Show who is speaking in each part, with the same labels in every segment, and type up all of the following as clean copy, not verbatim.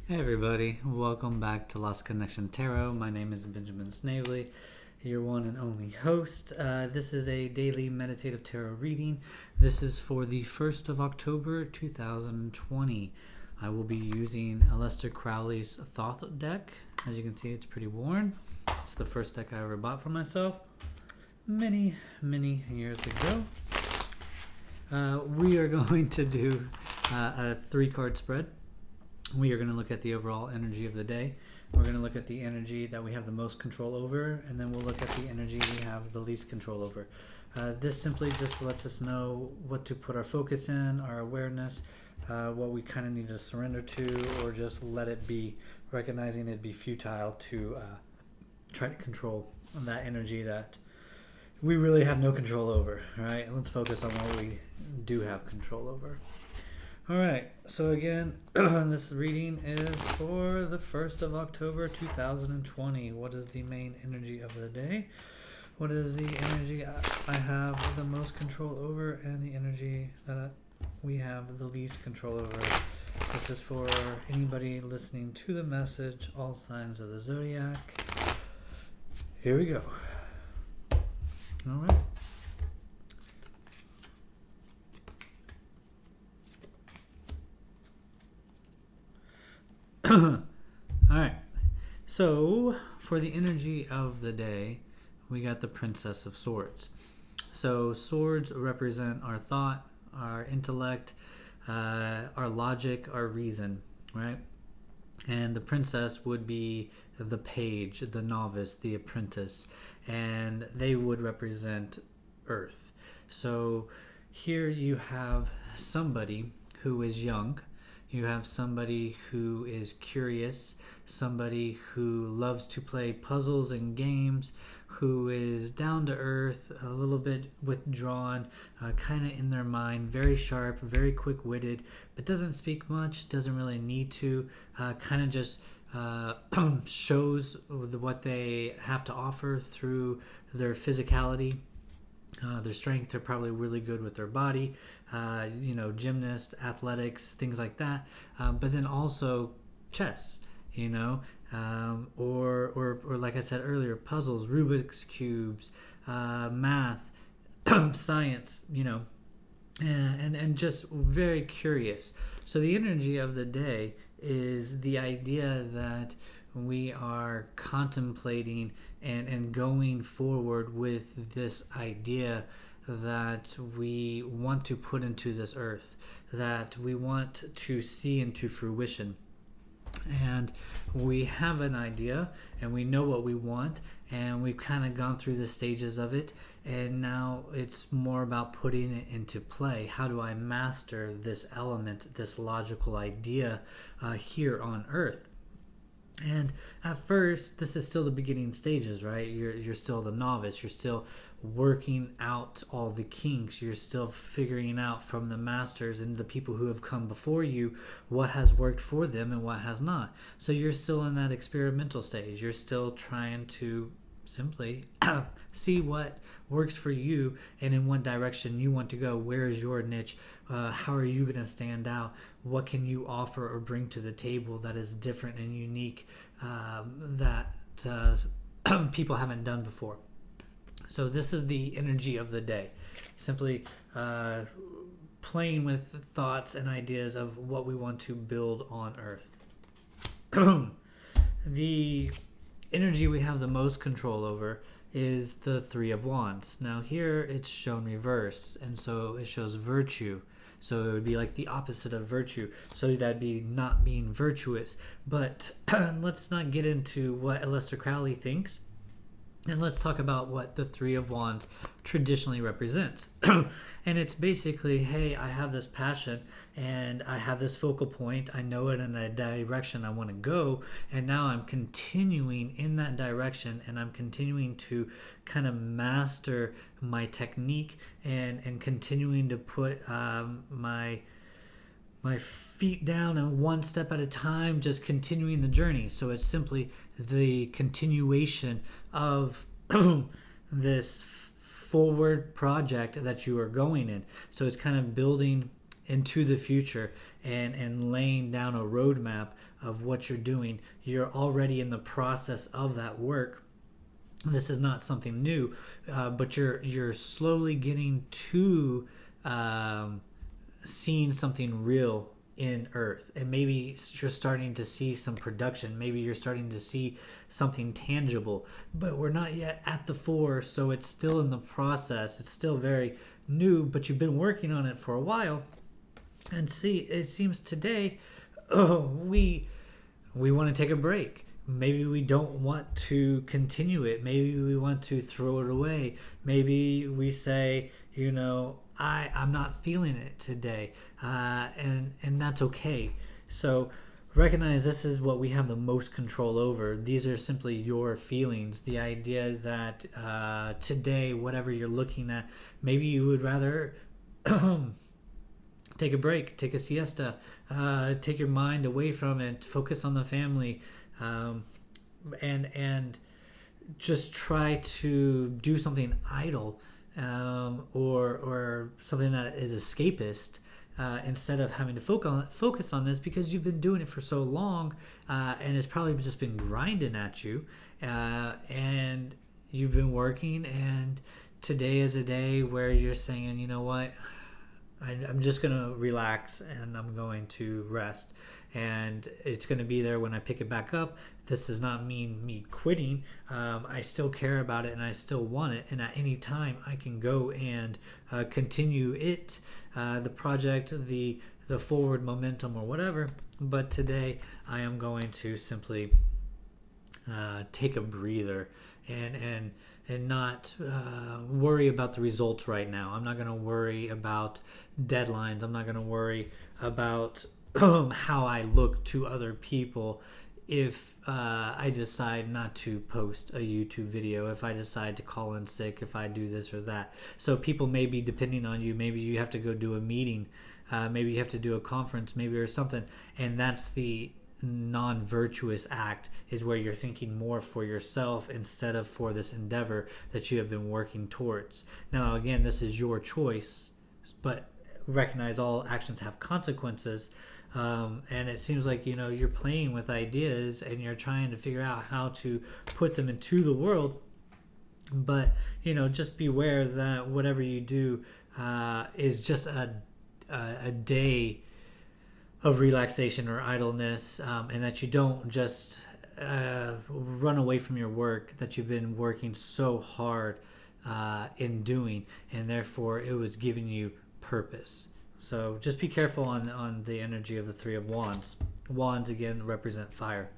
Speaker 1: Hey everybody, welcome back to Lost Connection Tarot. My name is Benjamin Snavely, your one and only host. This is a daily meditative tarot reading. This is for the 1st of October 2020. I will be using Aleister Crowley's Thoth deck. As you can see, it's pretty worn. It's the first deck I ever bought for myself many years ago. We are going to do a 3-card spread. We are going to look at the overall energy of the day. We're going to look at the energy that we have the most control over, and then we'll look at the energy we have the least control over. This simply just lets us know what to put our focus in, our awareness, what we kind of need to surrender to, or just let it be, recognizing it'd be futile to try to control that energy that we really have no control over, right? Let's focus on what we do have control over. All right, so again, this reading is for the 1st of October 2020. What is the main energy of the day? What is the energy I have the most control over, and the energy that we have the least control over? This is for anybody listening to the message, all signs of the zodiac. Here we go. All right. Alright, so for the energy of the day, we got the Princess of Swords. So swords represent our thought, our intellect, our logic, our reason, right? And the princess would be the page, the novice, the apprentice, and they would represent Earth. So here you have somebody who is young. You have somebody who is curious, somebody who loves to play puzzles and games, who is down to earth, a little bit withdrawn, kind of in their mind, very sharp, very quick-witted, but doesn't speak much, doesn't really need to, kind of just shows what they have to offer through their physicality. Their strength, they're probably really good with their body, gymnast, athletics, things like that. But then also chess, or like I said earlier, puzzles, Rubik's cubes, math, science, and just very curious. So the energy of the day is the idea that we are contemplating and going forward with this idea that we want to put into this earth, that we want to see into fruition. And we have an idea and we know what we want, and we've kind of gone through the stages of it, and now it's more about putting it into play. How do I master this element, this logical idea here on earth? And at first, this is still the beginning stages, right? You're still the novice. You're still working out all the kinks. You're still figuring out from the masters and the people who have come before you what has worked for them and what has not. So you're still in that experimental stage. You're still trying to simply see what works for you and in what direction you want to go. Where is your niche? How are you going to stand out? What can you offer or bring to the table that is different and unique, that people haven't done before? So this is the energy of the day. Simply playing with thoughts and ideas of what we want to build on Earth. The energy we have the most control over is the Three of Wands. Now here it's shown reverse, and so it shows virtue. So it would be like the opposite of virtue. So that'd be not being virtuous. But let's not get into what Aleister Crowley thinks. And let's talk about what the Three of Wands traditionally represents. And it's basically, hey, I have this passion and I have this focal point. I know it in a direction I want to go. And now I'm continuing in that direction, and I'm continuing to kind of master my technique and continuing to put my feet down and one step at a time, just continuing the journey. So it's simply the continuation of this forward project that you are going in. So it's kind of building into the future and laying down a roadmap of what you're doing. You're already in the process of that work. This is not something new, but you're slowly getting to seeing something real in Earth, and maybe you're starting to see some production. Maybe you're starting to see something tangible, but we're not yet at the fore, so it's still in the process. It's still very new, but you've been working on it for a while. And see, it seems today, we want to take a break. Maybe we don't want to continue it. Maybe we want to throw it away. Maybe we say, I'm not feeling it today, and that's okay. So recognize this is what we have the most control over. These are simply your feelings. The idea that today, whatever you're looking at, maybe you would rather take a break, take a siesta, take your mind away from it, focus on the family, and just try to do something idle, or something that is escapist, instead of having to focus on this, because you've been doing it for so long, and it's probably just been grinding at you, and you've been working, and today is a day where you're saying, you know what, I'm just going to relax and I'm going to rest, and it's going to be there when I pick it back up. This does not mean me quitting. I still care about it and I still want it, and at any time I can go and continue it, the project, the forward momentum or whatever. But today I am going to simply take a breather and not worry about the results right now. I'm not going to worry about deadlines. I'm not going to worry about how I look to other people if I decide not to post a YouTube video, if I decide to call in sick, if I do this or that. So people may be depending on you. Maybe you have to go do a meeting. Maybe you have to do a conference, maybe, or something. And that's the non-virtuous act, is where you're thinking more for yourself instead of for this endeavor that you have been working towards. Now, again, this is your choice, but recognize all actions have consequences. And it seems like, you're playing with ideas and you're trying to figure out how to put them into the world. But, just beware that whatever you do is just a day of relaxation or idleness, and that you don't just run away from your work that you've been working so hard in doing, and therefore it was giving you purpose. So just be careful on the energy of the Three of Wands. Wands, again, represent fire.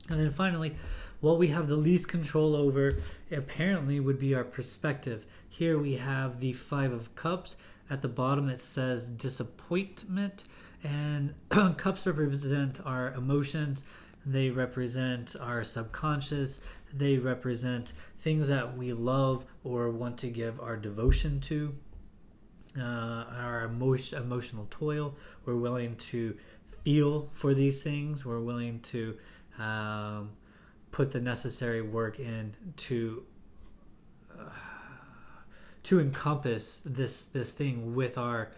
Speaker 1: And then finally, what we have the least control over apparently would be our perspective. Here we have the Five of Cups. At the bottom it says disappointment. And cups represent our emotions. They represent our subconscious. They represent things that we love or want to give our devotion to. Our emotional toil. We're willing to feel for these things. We're willing to put the necessary work in to encompass this thing with our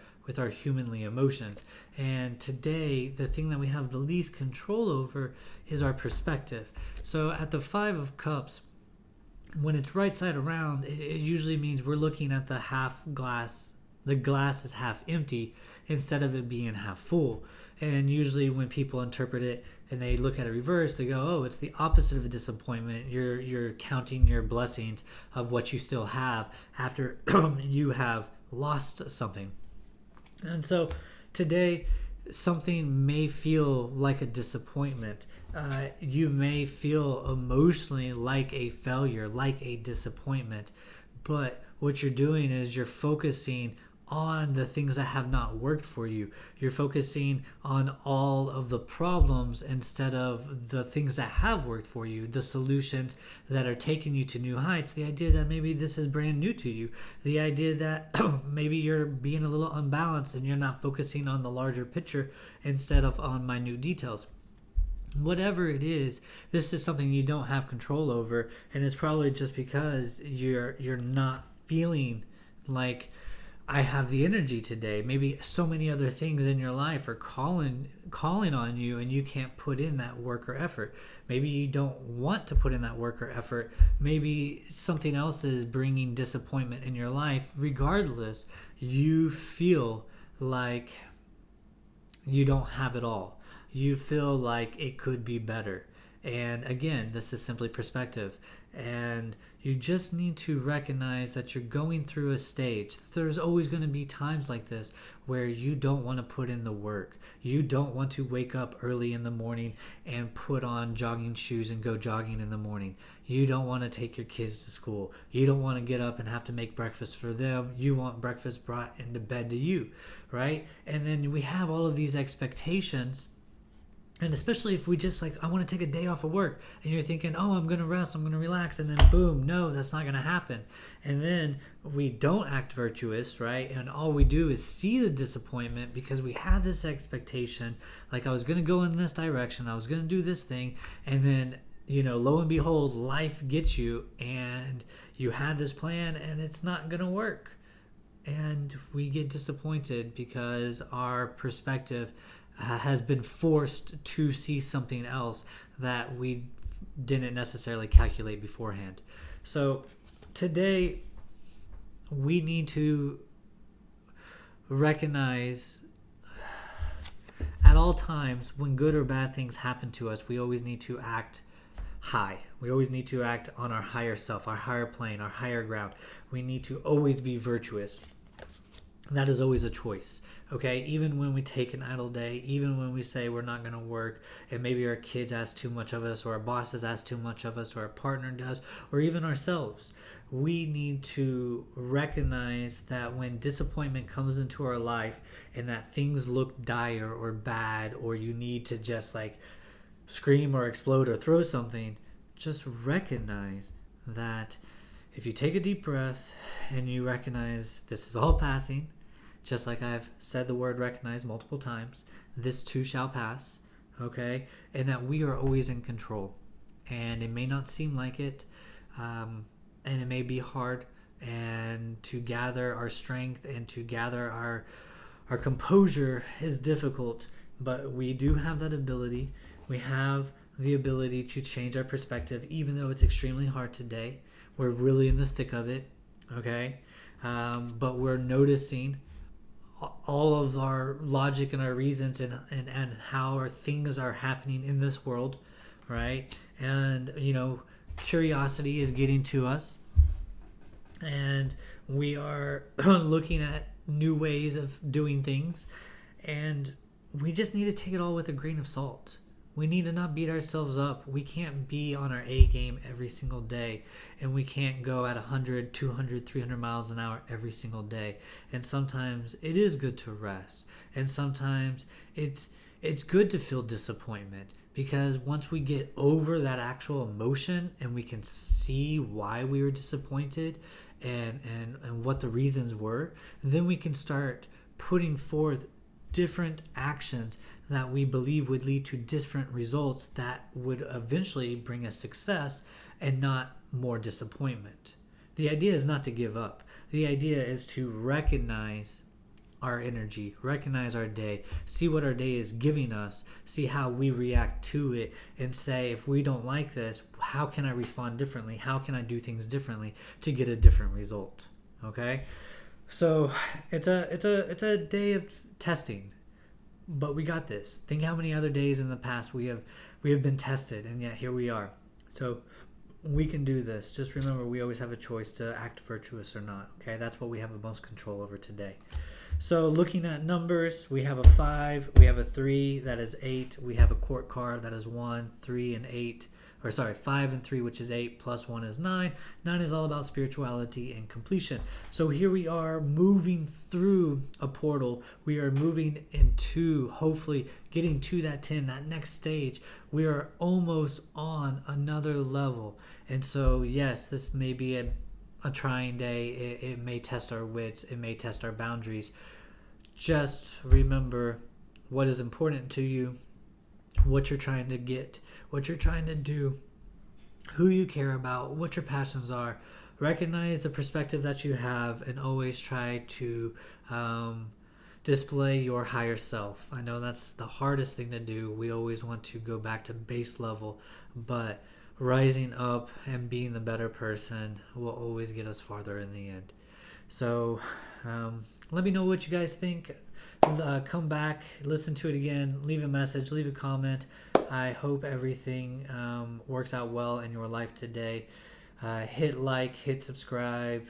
Speaker 1: humanly emotions. And today, the thing that we have the least control over is our perspective. So at the Five of Cups, when it's right side around, it usually means we're looking at the half glass. The glass is half empty instead of it being half full. And usually when people interpret it and they look at it reverse, they go, oh, it's the opposite of a disappointment. You're counting your blessings of what you still have after you have lost something. And so today, something may feel like a disappointment. You may feel emotionally like a failure, like a disappointment. But what you're doing is you're focusing on the things that have not worked for you. You're focusing on all of the problems instead of the things that have worked for you, the solutions that are taking you to new heights, the idea that maybe this is brand new to you, the idea that maybe you're being a little unbalanced and you're not focusing on the larger picture instead of on minute details. Whatever it is, this is something you don't have control over, and it's probably just because you're not feeling like I have the energy today. Maybe so many other things in your life are calling on you, and you can't put in that work or effort. Maybe you don't want to put in that work or effort. Maybe something else is bringing disappointment in your life. Regardless, you feel like you don't have it all. You feel like it could be better. And again, this is simply perspective. And you just need to recognize that you're going through a stage. There's always going to be times like this where you don't want to put in the work. You don't want to wake up early in the morning and put on jogging shoes and go jogging in the morning. You don't want to take your kids to school. You don't want to get up and have to make breakfast for them. You want breakfast brought into bed to you, right? And then we have all of these expectations. And especially if we just I want to take a day off of work, and you're thinking, oh, I'm going to rest, I'm going to relax, and then boom, no, that's not going to happen. And then we don't act virtuous, right? And all we do is see the disappointment because we had this expectation, like I was going to go in this direction, I was going to do this thing, and then, lo and behold, life gets you, and you had this plan, and it's not going to work. And we get disappointed because our perspective has been forced to see something else that we didn't necessarily calculate beforehand. So today we need to recognize at all times when good or bad things happen to us, we always need to act high. We always need to act on our higher self, our higher plane, our higher ground. We need to always be virtuous. That is always a choice, okay? Even when we take an idle day, even when we say we're not going to work, and maybe our kids ask too much of us, or our bosses ask too much of us, or our partner does, or even ourselves, we need to recognize that when disappointment comes into our life and that things look dire or bad, or you need to just scream or explode or throw something, just recognize that if you take a deep breath and you recognize this is all passing, just like I've said the word recognize multiple times, this too shall pass, okay? And that we are always in control. And it may not seem like it, and it may be hard, and to gather our strength and to gather our composure is difficult, but we do have that ability. We have the ability to change our perspective, even though it's extremely hard today. We're really in the thick of it, okay? But we're noticing all of our logic and our reasons and how our things are happening in this world, right? And, curiosity is getting to us. And we are looking at new ways of doing things. And we just need to take it all with a grain of salt. We need to not beat ourselves up. We can't be on our A game every single day, and we can't go at 100, 200, 300 miles an hour every single day. And sometimes it is good to rest, and sometimes it's good to feel disappointment, because once we get over that actual emotion and we can see why we were disappointed and what the reasons were, then we can start putting forth different actions that we believe would lead to different results that would eventually bring us success and not more disappointment. The idea is not to give up. The idea is to recognize our energy, recognize our day, see what our day is giving us, see how we react to it, and say, if we don't like this, how can I respond differently? How can I do things differently to get a different result? Okay? So it's a day of testing, but we got this. Think how many other days in the past we have been tested, and yet here we are. So we can do this. Just remember, we always have a choice to act virtuous or not. Okay, that's what we have the most control over today. So looking at numbers, we have a 5, we have a 3, that is 8, we have a court card, that is 1, 3, and 8. 5 and 3, which is 8, plus 1 is 9. 9 is all about spirituality and completion. So here we are moving through a portal. We are moving into, hopefully, getting to that 10, that next stage. We are almost on another level. And so, yes, this may be a trying day. It may test our wits. It may test our boundaries. Just remember what is important to you, what you're trying to get, what you're trying to do, who you care about, what your passions are. recognize the perspective that you have and always try to display your higher self. I know that's the hardest thing to do. We always want to go back to base level, but rising up and being the better person will always get us farther in the end. So let me know what you guys think. Come back, listen to it again, leave a message, leave a comment. I hope everything works out well in your life today. Hit like, hit subscribe,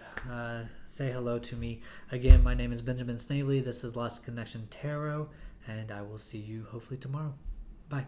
Speaker 1: say hello to me. Again, my name is Benjamin Snavely. This is Lost Connection Tarot, and I will see you hopefully tomorrow. Bye.